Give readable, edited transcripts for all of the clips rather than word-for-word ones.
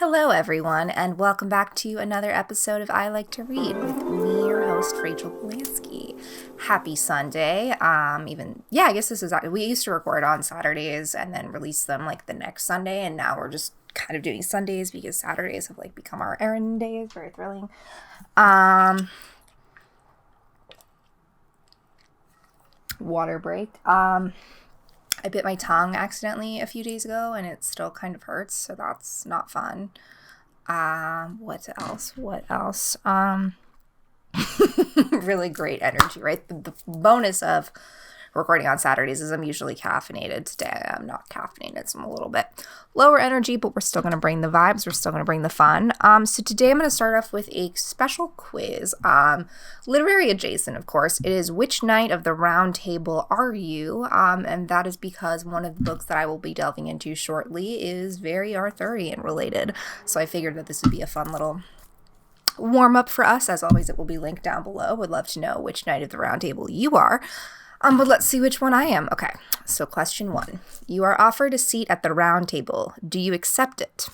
Hello, everyone, and welcome back to another episode of I Like to Read with me, your host, Rachel Polanski. Happy Sunday. I guess this is, we used to record on Saturdays and then release them like the next Sunday, and now we're just kind of doing Sundays because Saturdays have like become our errand days. Very thrilling. Water break. I bit my tongue accidentally a few days ago and it still kind of hurts, so that's not fun. What else? Really great energy, right? The bonus of recording on Saturdays is I'm usually caffeinated. Today I'm not caffeinated, so I'm a little bit lower energy, but we're still going to bring the vibes. We're still going to bring the fun. So today I'm going to start off with a special quiz. Literary adjacent, of course. It is Which Knight of the Round Table Are You? And that is because one of the books that I will be delving into shortly is very Arthurian related. So I figured that this would be a fun little warm up for us. As always, it will be linked down below. Would love to know which Knight of the Round Table you are. But let's see which one I am. Okay, so question 1. You are offered a seat at the round table. Do you accept it?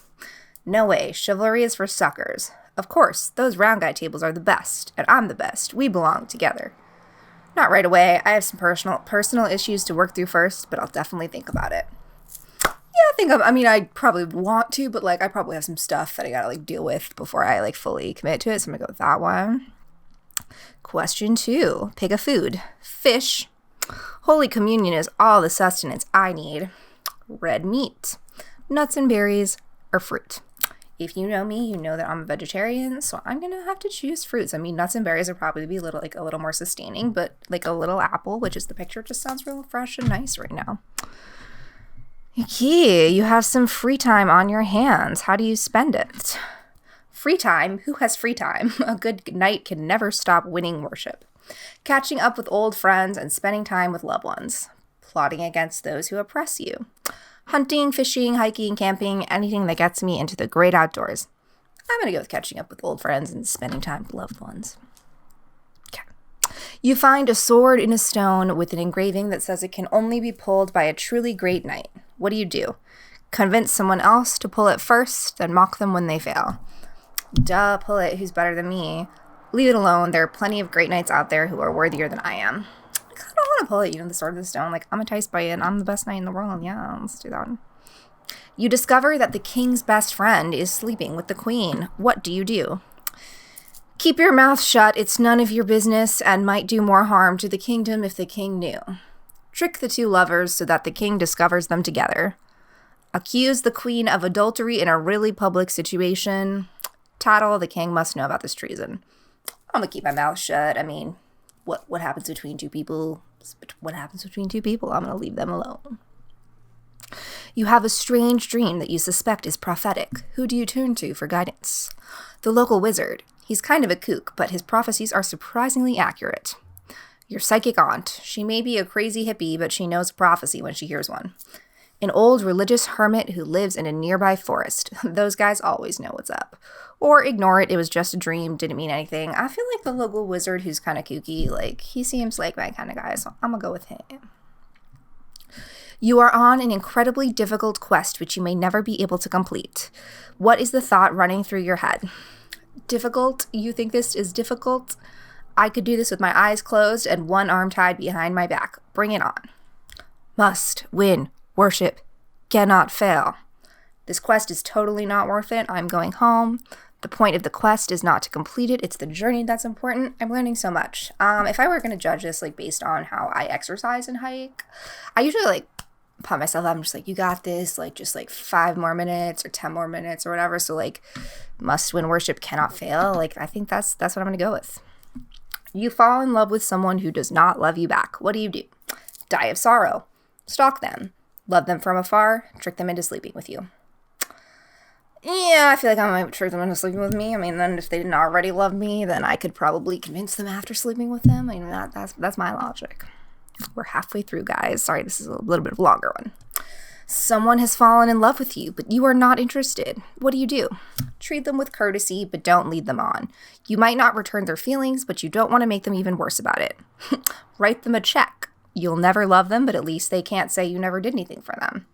No way. Chivalry is for suckers. Of course, those round guy tables are the best, and I'm the best. We belong together. Not right away. I have some personal issues to work through first, but I'll definitely think about it. Yeah, I probably want to, but I probably have some stuff that I gotta deal with before I fully commit to it, so I'm gonna go with that one. Question 2. Pick a food. Fish. Holy Communion is all the sustenance I need. Red meat. Nuts and berries or fruit. If you know me, you know that I'm a vegetarian, so I'm going to have to choose fruits. Nuts and berries are probably be a little more sustaining, but a little apple, which is the picture, just sounds real fresh and nice right now. Okay, you have some free time on your hands. How do you spend it? Free time? Who has free time? A good knight can never stop winning worship. Catching up with old friends and spending time with loved ones. Plotting against those who oppress you. Hunting, fishing, hiking, camping, anything that gets me into the great outdoors. I'm going to go with catching up with old friends and spending time with loved ones. Okay. You find a sword in a stone with an engraving that says it can only be pulled by a truly great knight. What do? Convince someone else to pull it first, then mock them when they fail. Duh, pull it. Who's better than me? Leave it alone. There are plenty of great knights out there who are worthier than I am. I kind of want to pull it, the sword of the stone. I'm enticed by it. I'm the best knight in the world. Yeah, let's do that one. You discover that the king's best friend is sleeping with the queen. What do? Keep your mouth shut. It's none of your business and might do more harm to the kingdom if the king knew. Trick the two lovers so that the king discovers them together. Accuse the queen of adultery in a really public situation. Tattle, the king must know about this treason. I'm going to keep my mouth shut. What happens between two people? What happens between two people? I'm going to leave them alone. You have a strange dream that you suspect is prophetic. Who do you turn to for guidance? The local wizard. He's kind of a kook, but his prophecies are surprisingly accurate. Your psychic aunt. She may be a crazy hippie, but she knows a prophecy when she hears one. An old religious hermit who lives in a nearby forest. Those guys always know what's up. Or ignore it, it was just a dream, didn't mean anything. I feel like the local wizard who's kind of kooky, he seems like my kind of guy, so I'm gonna go with him. You are on an incredibly difficult quest which you may never be able to complete. What is the thought running through your head? Difficult? You think this is difficult? I could do this with my eyes closed and one arm tied behind my back. Bring it on. Must win. Worship cannot fail. This quest is totally not worth it. I'm going home. The point of the quest is not to complete it. It's the journey that's important. I'm learning so much. If I were going to judge this base on how I exercise and hike, I usually pump myself up. I'm just you got this. Just 5 more minutes or 10 more minutes or whatever. So must win, worship cannot fail. I think that's what I'm going to go with. You fall in love with someone who does not love you back. What do? Die of sorrow. Stalk them. Love them from afar, trick them into sleeping with you. Yeah, I feel like I might trick them into sleeping with me. Then if they didn't already love me, then I could probably convince them after sleeping with them. That's my logic. We're halfway through, guys. Sorry, this is a little bit of a longer one. Someone has fallen in love with you, but you are not interested. What do? Treat them with courtesy, but don't lead them on. You might not return their feelings, but you don't want to make them even worse about it. Write them a check. You'll never love them, but at least they can't say you never did anything for them.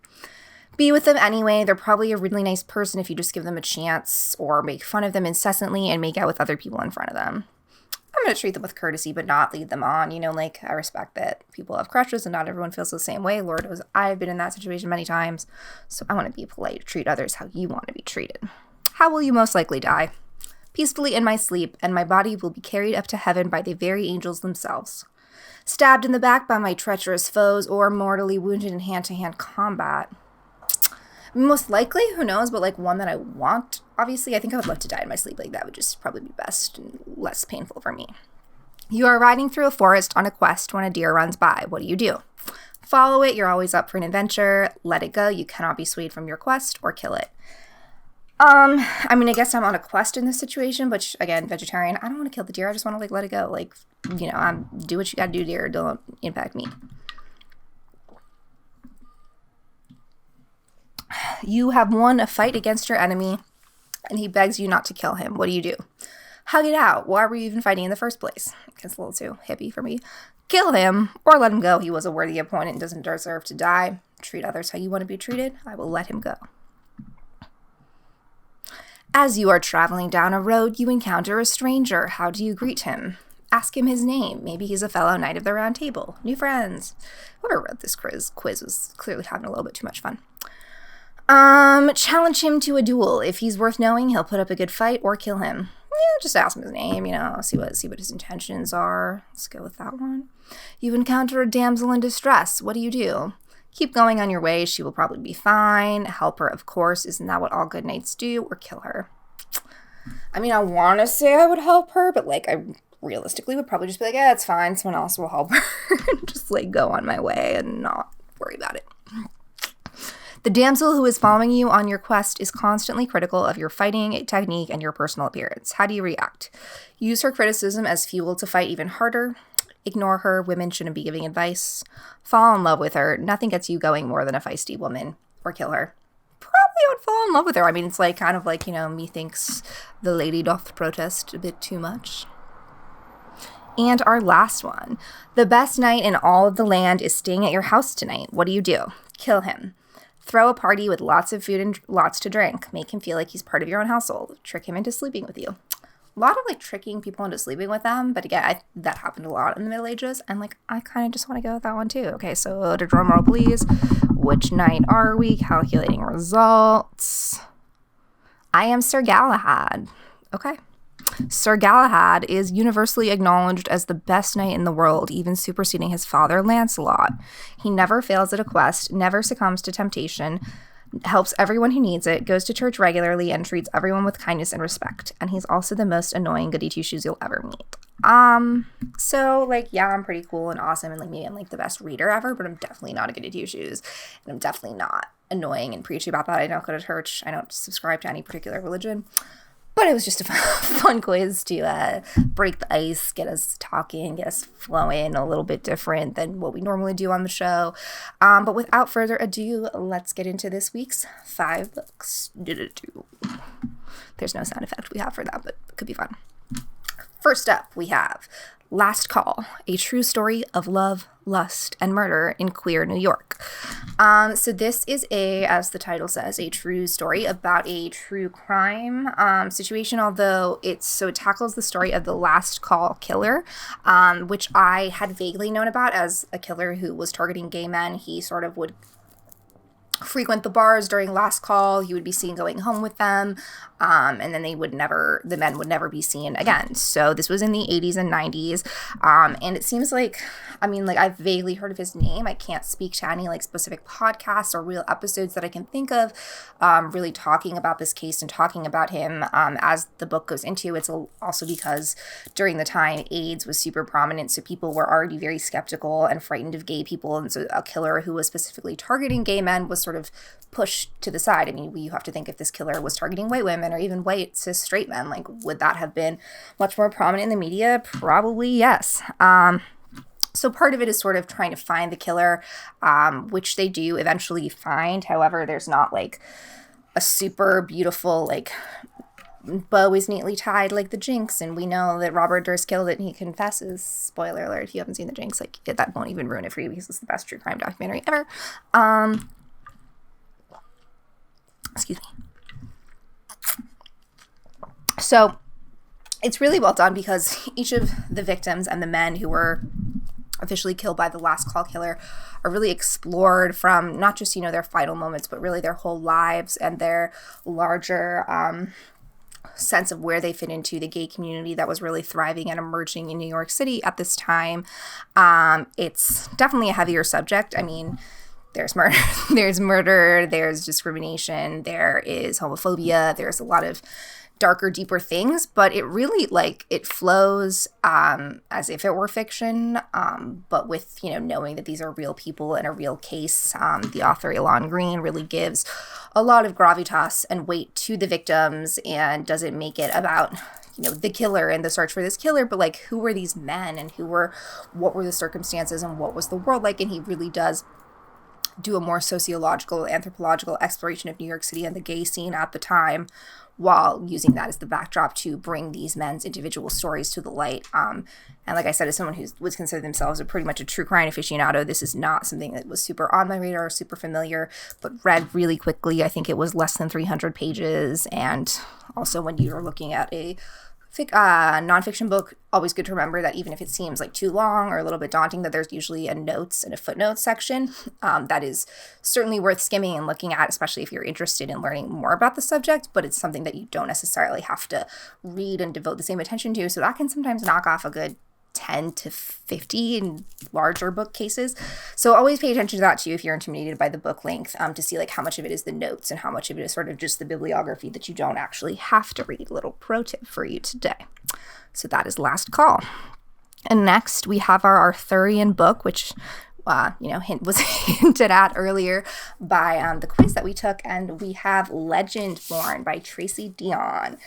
Be with them anyway. They're probably a really nice person if you just give them a chance, or make fun of them incessantly and make out with other people in front of them. I'm going to treat them with courtesy, but not lead them on. Like, I respect that people have crushes and not everyone feels the same way. Lord knows I've been in that situation many times, so I want to be polite, treat others how you want to be treated. How will you most likely die? Peacefully in my sleep, and my body will be carried up to heaven by the very angels themselves. Stabbed in the back by my treacherous foes, or mortally wounded in hand-to-hand combat. Most likely, who knows, but like one that I want, obviously, I think I would love to die in my sleep. Like, that would just probably be best and less painful for me. You are riding through a forest on a quest when a deer runs by. What do? Follow it. You're always up for an adventure. Let it go. You cannot be swayed from your quest, or kill it. I mean, I guess I'm on a quest in this situation, but again, vegetarian. I don't want to kill the deer. I just want to like let it go. Like, do what you gotta do, deer. Don't impact me. You have won a fight against your enemy, and he begs you not to kill him. What do? Hug it out. Why were you even fighting in the first place? It's a little too hippie for me. Kill him, or let him go. He was a worthy opponent and doesn't deserve to die. Treat others how you want to be treated. I will let him go. As you are traveling down a road, you encounter a stranger. How do you greet him? Ask him his name. Maybe he's a fellow knight of the Round Table. New friends. Whoever wrote this quiz was clearly having a little bit too much fun. Challenge him to a duel. If he's worth knowing, he'll put up a good fight, or kill him. Yeah, just ask him his name, see what his intentions are. Let's go with that one. You've encountered a damsel in distress. What do? Keep going on your way. She will probably be fine. Help her, of course. Isn't that what all good knights do? Or kill her. I mean, I want to say I would help her, but like, I realistically would probably just be like, yeah, it's fine. Someone else will help her. Just like go on my way and not worry about it. The damsel who is following you on your quest is constantly critical of your fighting technique and your personal appearance. How do you react? Use her criticism as fuel to fight even harder. Ignore her. Women shouldn't be giving advice. Fall in love with her. Nothing gets you going more than a feisty woman. Or kill her. Probably would fall in love with her. I mean, it's like kind of like, methinks the lady doth protest a bit too much. And our last one. The best knight in all of the land is staying at your house tonight. What do? Kill him. Throw a party with lots of food and lots to drink. Make him feel like he's part of your own household. Trick him into sleeping with you. A lot of like tricking people into sleeping with them, but again, that happened a lot in the Middle Ages, and like I kind of just want to go with that one too. Okay, so to drum roll, please. Which knight are we? Calculating results. I am Sir Galahad. Okay. Sir Galahad is universally acknowledged as the best knight in the world, even superseding his father, Lancelot. He never fails at a quest, never succumbs to temptation, helps everyone who needs it, goes to church regularly, and treats everyone with kindness and respect. And he's also the most annoying goody two-shoes you'll ever meet. So, like, yeah, I'm pretty cool and awesome, and, like, maybe I'm, like, the best reader ever, but I'm definitely not a goody two-shoes, and I'm definitely not annoying and preachy about that. I don't go to church. I don't subscribe to any particular religion. But it was just a fun quiz to break the ice, get us talking, get us flowing a little bit different than what we normally do on the show. But without further ado, let's get into this week's 5 books. There's no sound effect we have for that, but it could be fun. First up, we have Last Call, a true story of love, lust, and murder in queer New York. So this is as the title says, a true story about a true crime situation, although it tackles the story of the Last Call killer, which I had vaguely known about as a killer who was targeting gay men. He sort of would frequent the bars during last call. He would be seen going home with them, and then the men would never be seen again. So this was in the 80s and 90s, and it seems like, I've vaguely heard of his name. I can't speak to any specific podcasts or real episodes that I can think of really talking about this case and talking about him as the book goes into. It's also because during the time AIDS was super prominent, so people were already very skeptical and frightened of gay people, and so a killer who was specifically targeting gay men was sort of pushed to the side. You have to think, if this killer was targeting white women or even white cis straight men, would that have been much more prominent in the media? Probably yes. So part of it is sort of trying to find the killer, which they do eventually find. However, there's not a super beautiful bow is neatly tied like the Jinx, and we know that Robert Durst killed it and he confesses. Spoiler alert, if you haven't seen the Jinx, that won't even ruin it for you because it's the best true crime documentary ever. Excuse me. So it's really well done because each of the victims and the men who were officially killed by the last call killer are really explored from not just, their final moments, but really their whole lives and their larger sense of where they fit into the gay community that was really thriving and emerging in New York City at this time. It's definitely a heavier subject. I mean, there's murder, there's discrimination, there is homophobia, there's a lot of darker, deeper things, but it really, it flows as if it were fiction, but with, knowing that these are real people and a real case. The author, Elon Green, really gives a lot of gravitas and weight to the victims and doesn't make it about, the killer and the search for this killer, but, who were these men and what were the circumstances and what was the world like? And he really does do a more sociological, anthropological exploration of New York City and the gay scene at the time, while using that as the backdrop to bring these men's individual stories to the light. And like I said, as someone who would consider themselves pretty much a true crime aficionado, this is not something that was super on my radar, super familiar, but read really quickly. I think it was less than 300 pages. And also when you're looking at a nonfiction book, always good to remember that even if it seems too long or a little bit daunting, that there's usually a notes and a footnotes section that is certainly worth skimming and looking at, especially if you're interested in learning more about the subject, but it's something that you don't necessarily have to read and devote the same attention to. So that can sometimes knock off a good 10 to 50 in larger book cases. So always pay attention to that too if you're intimidated by the book length, to see how much of it is the notes and how much of it is sort of just the bibliography that you don't actually have to read. Little pro tip for you today. So that is Last Call. And next we have our Arthurian book, which was hinted at earlier by the quiz that we took, and we have Legendborn by Tracy Deonn.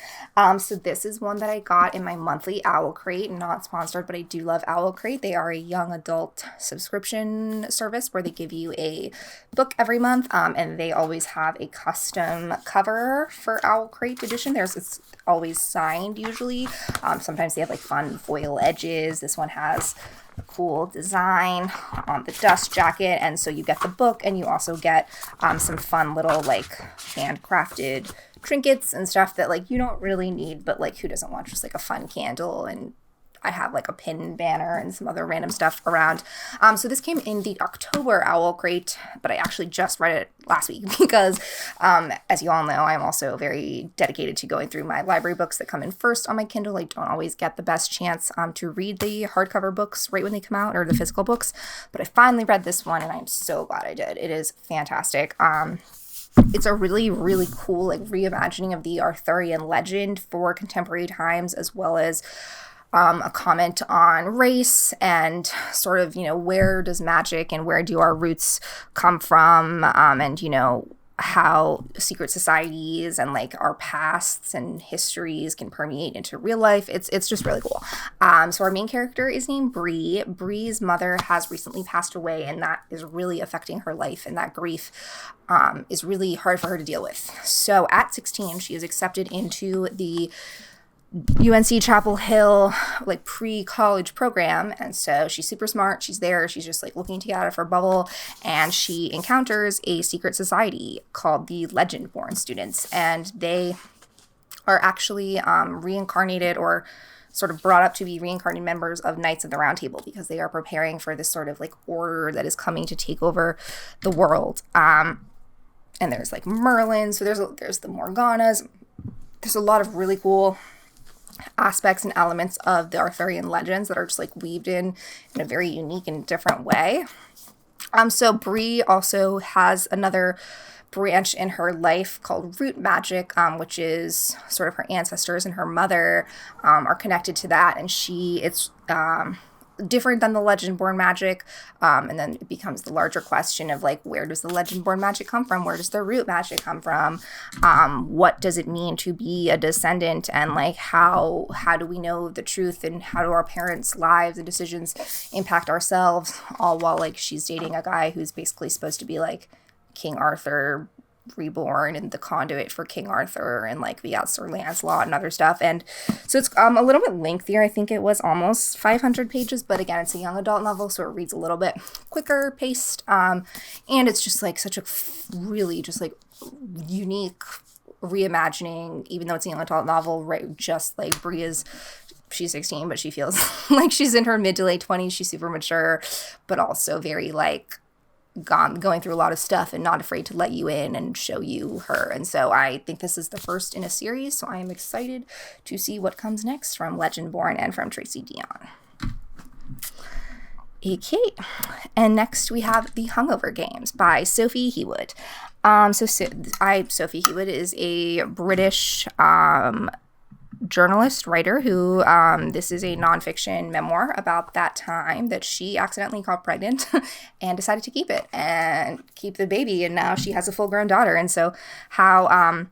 So this is one that I got in my monthly Owl Crate, not sponsored, but I do love Owl Crate. They are a young adult subscription service where they give you a book every month, and they always have a custom cover for Owl Crate edition. It's always signed usually. Sometimes they have fun foil edges. This one has a cool design on the dust jacket, and so you get the book and you also get some fun little handcrafted trinkets and stuff that you don't really need, but who doesn't want just a fun candle? And I have a pin banner and some other random stuff around. So this came in the October Owl Crate, but I actually just read it last week because, as you all know, I'm also very dedicated to going through my library books that come in first on my Kindle. I don't always get the best chance to read the hardcover books right when they come out, or the physical books, but I finally read this one and I'm so glad I did. It is fantastic. It's a really, really cool reimagining of the Arthurian legend for contemporary times, as well as a comment on race and sort of, where does magic and where do our roots come from, and, how secret societies and our pasts and histories can permeate into real life. It's just really cool. So our main character is named Bree. Bree's mother has recently passed away, and that is really affecting her life, and that grief is really hard for her to deal with. So at 16, she is accepted into the UNC Chapel Hill pre-college program, and so she's super smart. She's there, she's just looking to get out of her bubble, and she encounters a secret society called the Legendborn students, and they are actually reincarnated, or sort of brought up to be reincarnated members of Knights of the Round Table, because they are preparing for this sort of order that is coming to take over the world. And there's Merlin, so there's the Morganas. There's a lot of really cool aspects and elements of the Arthurian legends that are just weaved in a very unique and different way. So Bree also has another branch in her life called root magic, which is sort of her ancestors and her mother are connected to that, and it's different than the Legendborn magic, and then it becomes the larger question of where does the Legendborn magic come from? Where does the root magic come from? What does it mean to be a descendant? And how do we know the truth? And how do our parents' lives and decisions impact ourselves? All while she's dating a guy who's basically supposed to be King Arthur reborn and the conduit for King Arthur and like the Sir Lancelot and other stuff. And so it's a little bit lengthier. I think it was almost 500 pages, but again, it's a young adult novel, so it reads a little bit quicker paced. And it's just like such a really just like unique reimagining, even though it's a young adult novel, right? Just like she's 16, but she feels like she's in her mid to late 20s. She's super mature, but also very like going through a lot of stuff and not afraid to let you in and show you her. And so I think this is the first in a series, so I am excited to see what comes next from Legendborn and from Tracy Deonn. Okay, and next we have the Hungover Games by Sophie Heawood. Sophie Heawood is a British journalist, writer who, this is a nonfiction memoir about that time that she accidentally got pregnant and decided to keep it and keep the baby. And now she has a full-grown daughter. And so how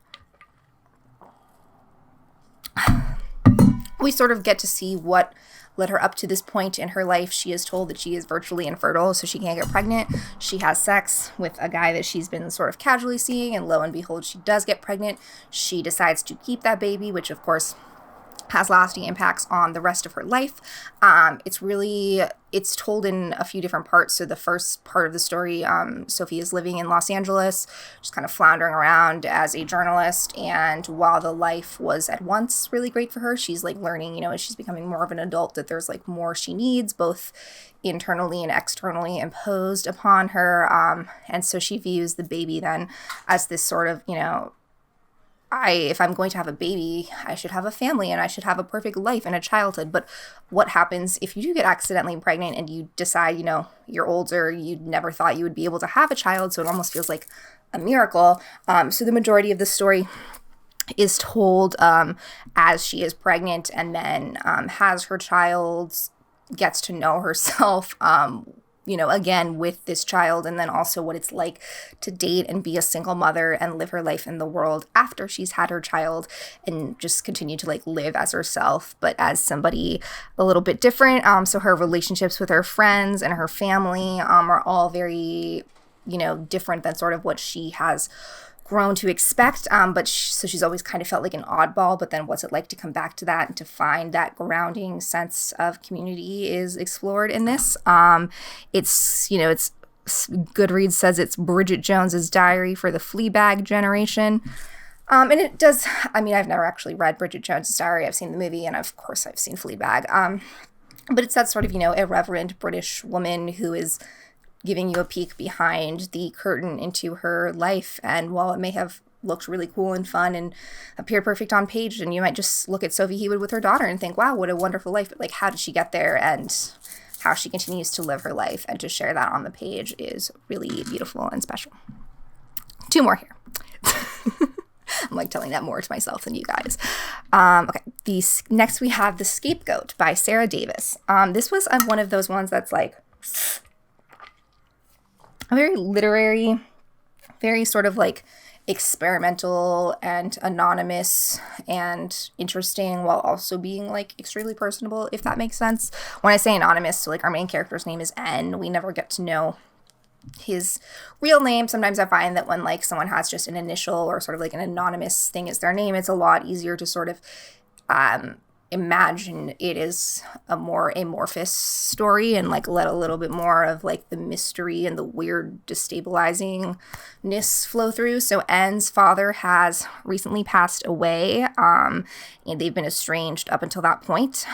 we sort of get to see what led her up to this point in her life. She is told that she is virtually infertile, so she can't get pregnant. She has sex with a guy that she's been sort of casually seeing, and lo and behold, she does get pregnant. She decides to keep that baby, which of course has lasting impacts on the rest of her life. It's told in a few different parts. So the first part of the story, Sophie is living in Los Angeles, just kind of floundering around as a journalist. And while the life was at once really great for her, she's like learning, as she's becoming more of an adult, that there's like more she needs, both internally and externally imposed upon her. And so she views the baby then as this sort of, if I'm going to have a baby, I should have a family and I should have a perfect life and a childhood. But what happens if you do get accidentally pregnant and you decide, you're older, you never thought you would be able to have a child, so it almost feels like a miracle. So the majority of the story is told as she is pregnant and then has her child, gets to know herself, again with this child, and then also what it's like to date and be a single mother and live her life in the world after she's had her child and just continue to like live as herself, but as somebody a little bit different. So her relationships with her friends and her family are all very, different than sort of what she has grown to expect, so she's always kind of felt like an oddball. But then what's it like to come back to that and to find that grounding sense of community is explored in this. It's Goodreads says it's Bridget Jones's diary for the Fleabag generation. And it does, I've never actually read Bridget Jones's diary. I've seen the movie, and of course I've seen Fleabag. But it's that sort of, irreverent British woman who is giving you a peek behind the curtain into her life. And while it may have looked really cool and fun and appeared perfect on page, and you might just look at Sophie Heawood with her daughter and think, wow, what a wonderful life. But like, how did she get there, and how she continues to live her life and to share that on the page is really beautiful and special. 2 more here. I'm like telling that more to myself than you guys. Okay. Next we have The Scapegoat by Sarah Davis. This was one of those ones that's like a very literary, very sort of like experimental and anonymous and interesting, while also being like extremely personable, if that makes sense. When I say anonymous, so like our main character's name is N. We never get to know his real name. Sometimes I find that when like someone has just an initial or sort of like an anonymous thing as their name, it's a lot easier to sort of imagine it is a more amorphous story and like let a little bit more of like the mystery and the weird destabilizingness flow through. So N's father has recently passed away, and they've been estranged up until that point.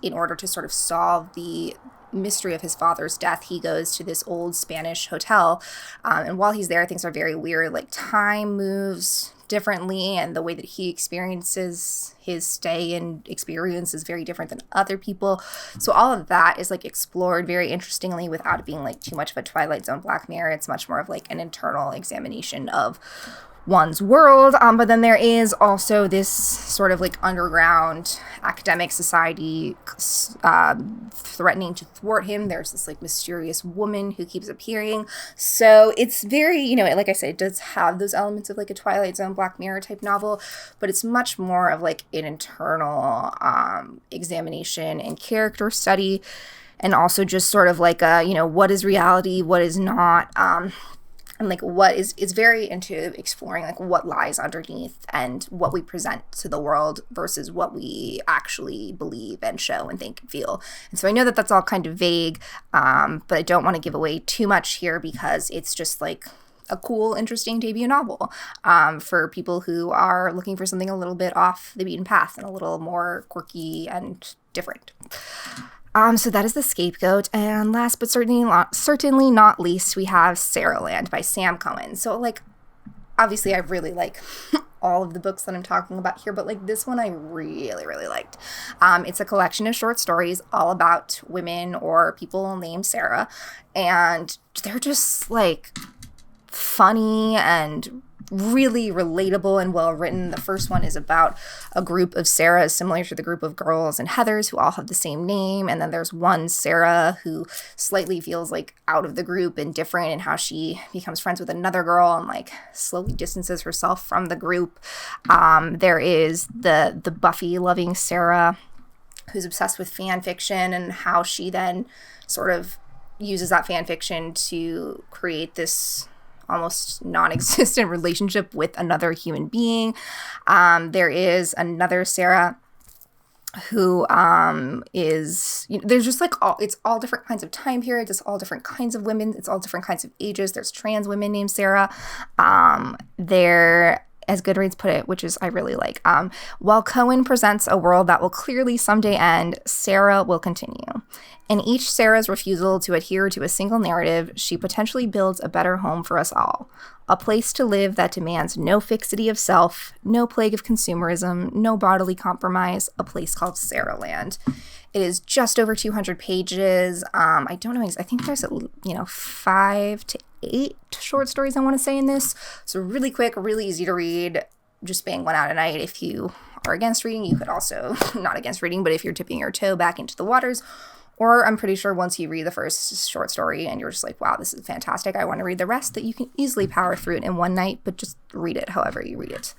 In order to sort of solve the mystery of his father's death, he goes to this old Spanish hotel, and while he's there, things are very weird. Like time moves differently, and the way that he experiences his stay and experience is very different than other people. So all of that is like explored very interestingly without it being like too much of a Twilight Zone Black Mirror. It's much more of like an internal examination of one's world. But then there is also this sort of like underground academic society threatening to thwart him. There's this like mysterious woman who keeps appearing. So it's very, like I said, it does have those elements of like a Twilight Zone Black Mirror type novel, but it's much more of like an internal examination and character study, and also just sort of like a, what is reality, what is not. and like what is very into exploring like what lies underneath and what we present to the world versus what we actually believe and show and think and feel. And so I know that that's all kind of vague, but I don't want to give away too much here because it's just like a cool, interesting debut novel for people who are looking for something a little bit off the beaten path and a little more quirky and different. So that is The Scapegoat. And last but certainly not least, we have Sarahland by Sam Cohen. So like, obviously I really like all of the books that I'm talking about here, but like this one I really, really liked. It's a collection of short stories all about women or people named Sarah. And they're just like funny and really relatable and well written. The first one is about a group of Sarahs similar to the group of girls and Heathers who all have the same name, and then there's one Sara who slightly feels like out of the group and different, and how she becomes friends with another girl and like slowly distances herself from the group. There is the Buffy loving Sara who's obsessed with fan fiction, and how she then sort of uses that fan fiction to create this almost non-existent relationship with another human being. There is another Sara who is, there's just like it's all different kinds of time periods, it's all different kinds of women, it's all different kinds of ages. There's trans women named Sara. There, as Goodreads put it, which is I really like, while Cohen presents a world that will clearly someday end, Sara will continue. In each Sara's refusal to adhere to a single narrative, she potentially builds a better home for us all. A place to live that demands no fixity of self, no plague of consumerism, no bodily compromise, a place called Sarahland. It is just over 200 pages. I don't know, I think there's 5 to 8 short stories I want to say in this. So really quick, really easy to read, just bang one out a night. If you are against reading, you could also, not against reading, but if you're dipping your toe back into the waters. Or I'm pretty sure once you read the first short story and you're just like, wow, this is fantastic, I want to read the rest, that you can easily power through it in one night, but just read it however you read it.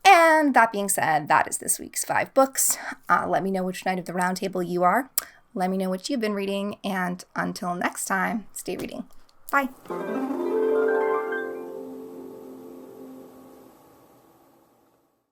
And that being said, that is this week's 5 books. Let me know which night of the round table you are. Let me know what you've been reading. And until next time, stay reading. Bye.